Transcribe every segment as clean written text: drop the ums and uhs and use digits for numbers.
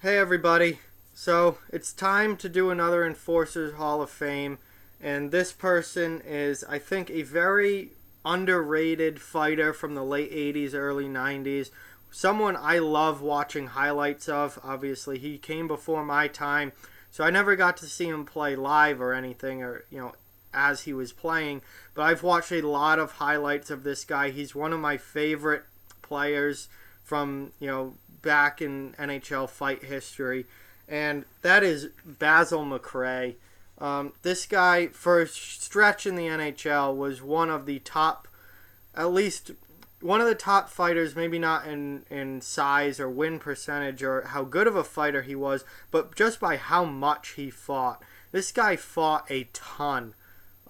Hey everybody. So it's time to do another Enforcers Hall of Fame, and this person is, I think, a very underrated fighter from the late 80s, early 90s. Someone I love watching highlights of. Obviously, he came before my time, so I never got to see him play live or anything, or as he was playing. But I've watched a lot of highlights of this guy. He's one of my favorite players from back in NHL fight history, and that is Basil McRae. This guy, for a stretch in the NHL, was one of the top, at least one of the top fighters, maybe not in size or win percentage or how good of a fighter he was, but just by how much he fought. This guy fought a ton.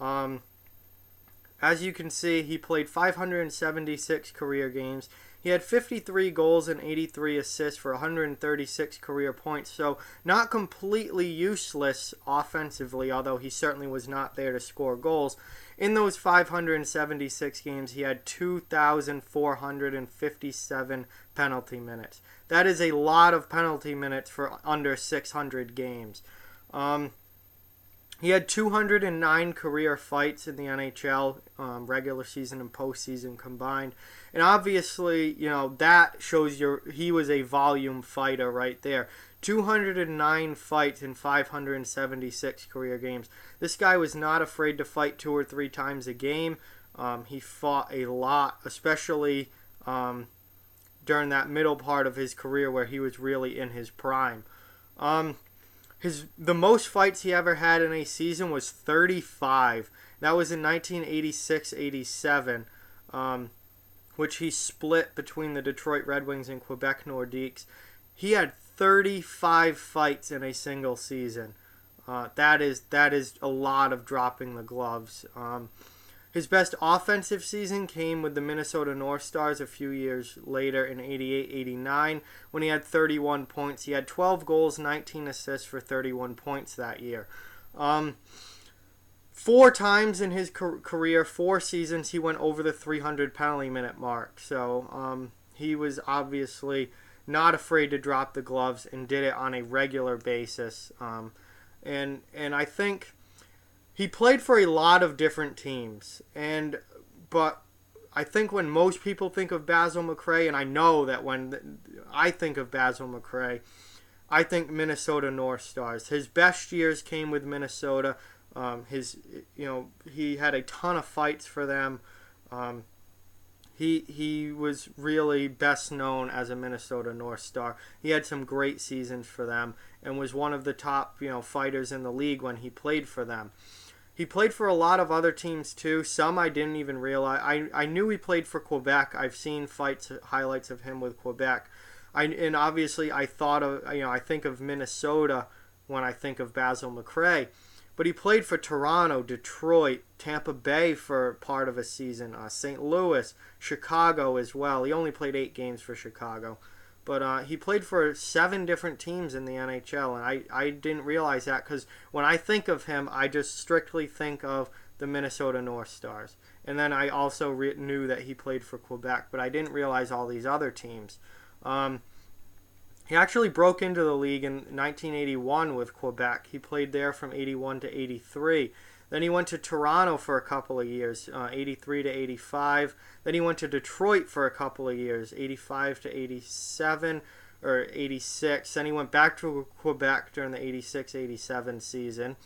As you can see, he played 576 career games. He had 53 goals and 83 assists for 136 career points, so not completely useless offensively, although he certainly was not there to score goals. In those 576 games, he had 2,457 penalty minutes. That is a lot of penalty minutes for under 600 games. He had 209 career fights in the NHL, regular season and postseason combined. And obviously, that shows he was a volume fighter right there. 209 fights in 576 career games. This guy was not afraid to fight 2 or 3 times a game. He fought a lot, especially during that middle part of his career where he was really in his prime. The most fights he ever had in a season was 35. That was in 1986-87, which he split between the Detroit Red Wings and Quebec Nordiques. He had 35 fights in a single season. That is a lot of dropping the gloves. His best offensive season came with the Minnesota North Stars a few years later in 88-89 when he had 31 points. He had 12 goals, 19 assists for 31 points that year. 4 times in his career, 4 seasons, he went over the 300 penalty minute mark. So he was obviously not afraid to drop the gloves and did it on a regular basis. And I think he played for a lot of different teams, but I think when most people think of Basil McRae, and I know that when I think of Basil McRae, I think Minnesota North Stars. His best years came with Minnesota. He had a ton of fights for them. He was really best known as a Minnesota North Star. He had some great seasons for them and was one of the top fighters in the league when he played for them. He played for a lot of other teams too. Some I didn't even realize. I knew he played for Quebec. I've seen highlights of him with Quebec. And obviously I think of Minnesota when I think of Basil McRae. But he played for Toronto, Detroit, Tampa Bay for part of a season, St. Louis, Chicago as well. He only played 8 games for Chicago. But he played for 7 different teams in the NHL, and I didn't realize that because when I think of him, I just strictly think of the Minnesota North Stars. And then I also knew that he played for Quebec, but I didn't realize all these other teams. He actually broke into the league in 1981 with Quebec. He played there from 81 to 83. Then he went to Toronto for a couple of years, 83 to 85. Then he went to Detroit for a couple of years, 85 to 87 or 86. Then he went back to Quebec during the 86-87 season.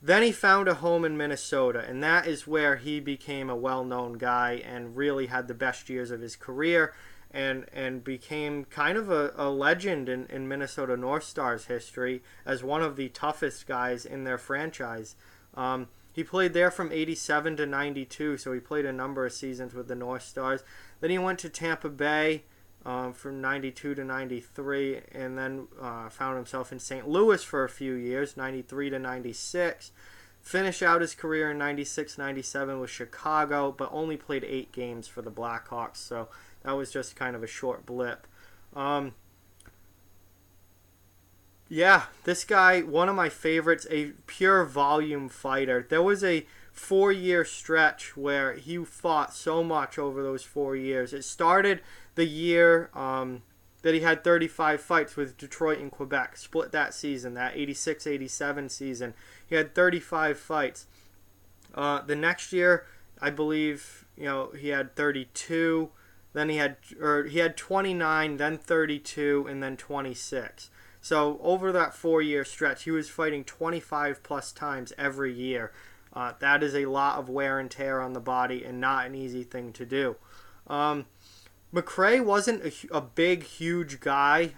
Then he found a home in Minnesota, and that is where he became a well-known guy and really had the best years of his career and became kind of a legend in Minnesota North Stars history as one of the toughest guys in their franchise. He played there from 87 to 92, so he played a number of seasons with the North Stars. Then he went to Tampa Bay from 92 to 93, and then found himself in St. Louis for a few years, 93 to 96. Finished out his career in 96-97 with Chicago, but only played 8 games for the Blackhawks, so that was just kind of a short blip. Yeah, this guy, one of my favorites, a pure volume fighter. There was a 4-year stretch where he fought so much over those 4 years. It started the year that he had 35 fights with Detroit and Quebec. Split that season, that 86-87 season. He had 35 fights. The next year, I believe, he had 32. Then he had 29, then 32, and then 26. So over that 4-year stretch, he was fighting 25 plus times every year. That is a lot of wear and tear on the body and not an easy thing to do. McRae wasn't a big, huge guy.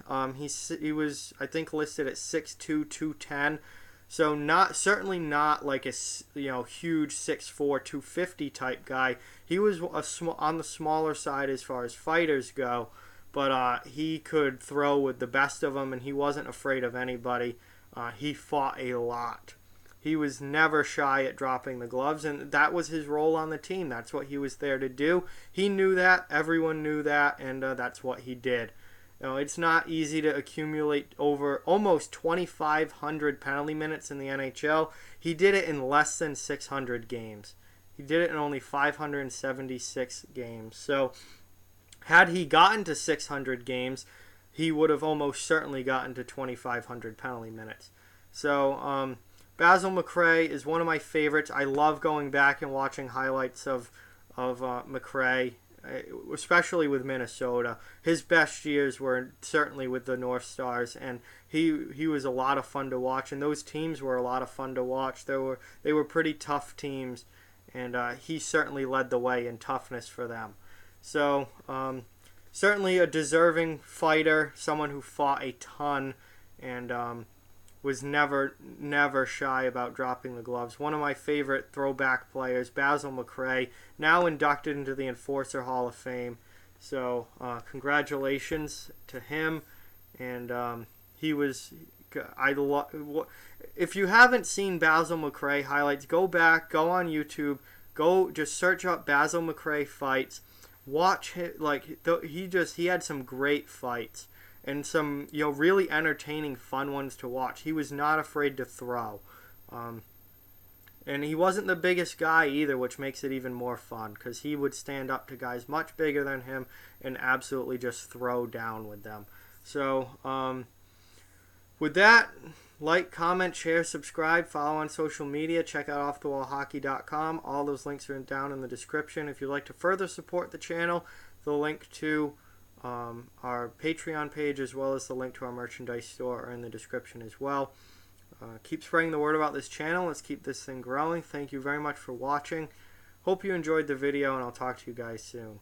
He was, I think, listed at 6'2", 210. So certainly not like a huge 6'4", 250 type guy. He was on the smaller side as far as fighters go, but he could throw with the best of them, and he wasn't afraid of anybody. He fought a lot. He was never shy at dropping the gloves, and that was his role on the team. That's what he was there to do. He knew that. Everyone knew that, and that's what he did. It's not easy to accumulate over almost 2,500 penalty minutes in the NHL. He did it in less than 600 games. He did it in only 576 games. So had he gotten to 600 games, he would have almost certainly gotten to 2,500 penalty minutes. So Basil McRae is one of my favorites. I love going back and watching highlights of McRae, especially with Minnesota. His best years were certainly with the North Stars, and he was a lot of fun to watch, and those teams were a lot of fun to watch. They were pretty tough teams, and he certainly led the way in toughness for them. So certainly a deserving fighter, someone who fought a ton, and was never shy about dropping the gloves. One of my favorite throwback players, Basil McRae, now inducted into the Enforcer Hall of Fame. So congratulations to him. And he was, if you haven't seen Basil McRae highlights, go back, go on YouTube, go just search up Basil McRae fights. Watch him, he had some great fights. And some, really entertaining, fun ones to watch. He was not afraid to throw. And he wasn't the biggest guy either, which makes it even more fun, because he would stand up to guys much bigger than him and absolutely just throw down with them. So, with that, like, comment, share, subscribe, follow on social media, check out offthewallhockey.com. All those links are down in the description. If you'd like to further support the channel, the link to our Patreon page, as well as the link to our merchandise store, are in the description as well. Keep spreading the word about this channel. Let's keep this thing growing. Thank you very much for watching. Hope you enjoyed the video, and I'll talk to you guys soon.